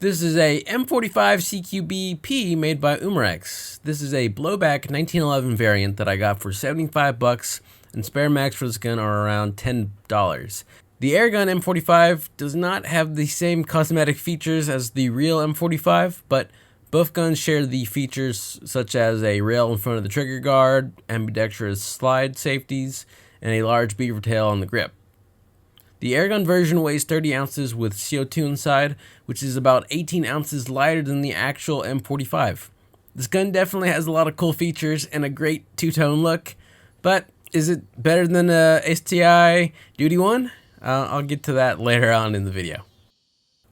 This is a M45 CQBP made by Umarex. This is a blowback 1911 variant that I got for 75 bucks, and spare mags for this gun are around $10. The Airgun M45 does not have the same cosmetic features as the real M45, but both guns share the features such as a rail in front of the trigger guard, ambidextrous slide safeties, and a large beaver tail on the grip. The Airgun version weighs 30 ounces with CO2 inside, which is about 18 ounces lighter than the actual M45. This gun definitely has a lot of cool features and a great two-tone look, but is it better than a STI Duty one? I'll get to that later on in the video.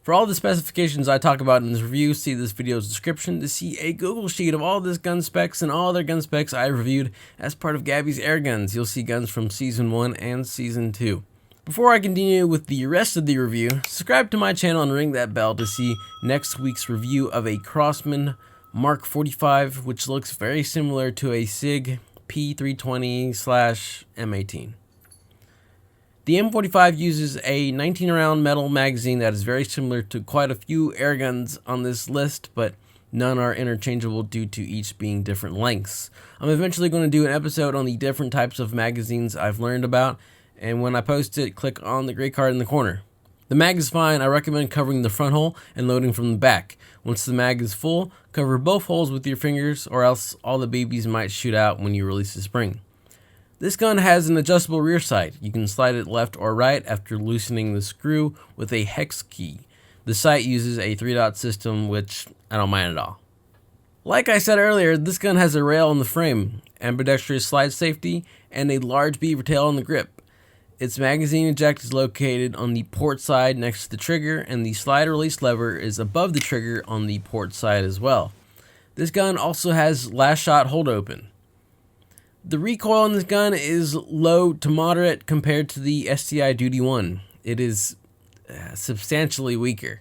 For all the specifications I talk about in this review, see this video's description to see a Google sheet of all this gun specs and all other gun specs I reviewed as part of Gabby's Airguns. You'll see guns from Season 1 and Season 2. Before I continue with the rest of the review, subscribe to my channel and ring that bell to see next week's review of a Crosman Mark 45, which looks very similar to a SIG P320/M18. The M45 uses a 19-round metal magazine that is very similar to quite a few airguns on this list, but none are interchangeable due to each being different lengths. I'm eventually going to do an episode on the different types of magazines I've learned about, and when I post it, click on the gray card in the corner. The mag is fine. I recommend covering the front hole and loading from the back. Once the mag is full, cover both holes with your fingers, or else all the babies might shoot out when you release the spring. This gun has an adjustable rear sight. You can slide it left or right after loosening the screw with a hex key. The sight uses a 3-dot system, which I don't mind at all. Like I said earlier, this gun has a rail on the frame, ambidextrous slide safety, and a large beaver tail on the grip. Its magazine eject is located on the port side next to the trigger, and the slide release lever is above the trigger on the port side as well. This gun also has last shot hold open. The recoil on this gun is low to moderate compared to the STI Duty 1. It is substantially weaker.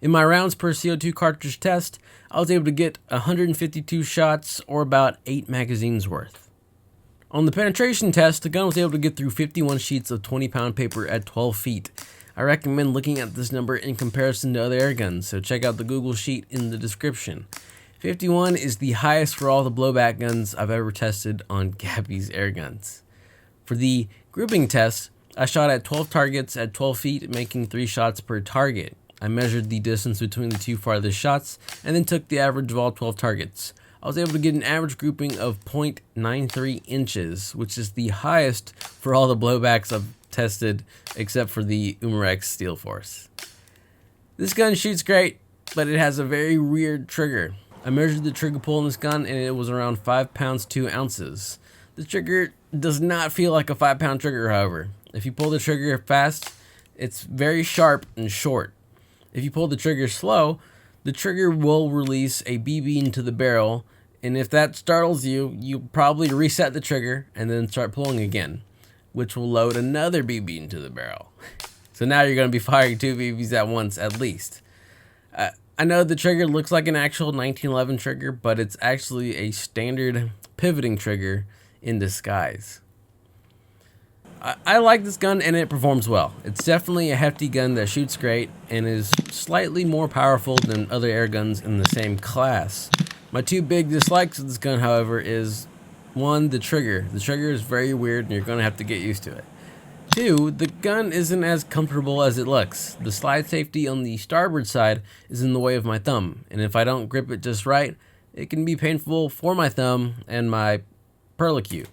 In my rounds per CO2 cartridge test, I was able to get 152 shots, or about 8 magazines worth. On the penetration test, the gun was able to get through 51 sheets of 20-pound paper at 12 feet. I recommend looking at this number in comparison to other airguns, so check out the Google sheet in the description. 51 is the highest for all the blowback guns I've ever tested on Gabby's Airguns. For the grouping test, I shot at 12 targets at 12 feet, making 3 shots per target. I measured the distance between the two farthest shots, and then took the average of all 12 targets. I was able to get an average grouping of 0.93 inches, which is the highest for all the blowbacks I've tested, except for the Umarex Steel Force. This gun shoots great, but it has a very weird trigger. I measured the trigger pull in this gun, and it was around 5 pounds 2 ounces. The trigger does not feel like a 5-pound trigger, however. If you pull the trigger fast, it's very sharp and short. If you pull the trigger slow, the trigger will release a BB into the barrel, and if that startles you, you'll probably reset the trigger and then start pulling again, which will load another BB into the barrel. So now you're going to be firing 2 BBs at once at least. I know the trigger looks like an actual 1911 trigger, but it's actually a standard pivoting trigger in disguise. I like this gun and it performs well. It's definitely a hefty gun that shoots great and is slightly more powerful than other air guns in the same class. My 2 big dislikes of this gun, however, is 1, the trigger. The trigger is very weird and you're going to have to get used to it. 2, the gun isn't as comfortable as it looks. The slide safety on the starboard side is in the way of my thumb, and if I don't grip it just right, it can be painful for my thumb and my perlicue.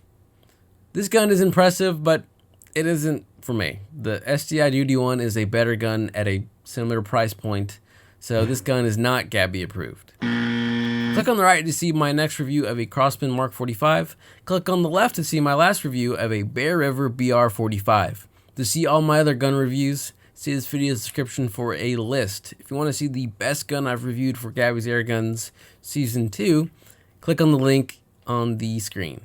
This gun is impressive, but it isn't for me. The STI Duty 1 is a better gun at a similar price point, so this gun is not Gabby approved. Click on the right to see my next review of a Crosman Mark 45. Click on the left to see my last review of a Bear River BR45. To see all my other gun reviews, see this video's description for a list. If you want to see the best gun I've reviewed for Gabby's Airguns Season 2, click on the link on the screen.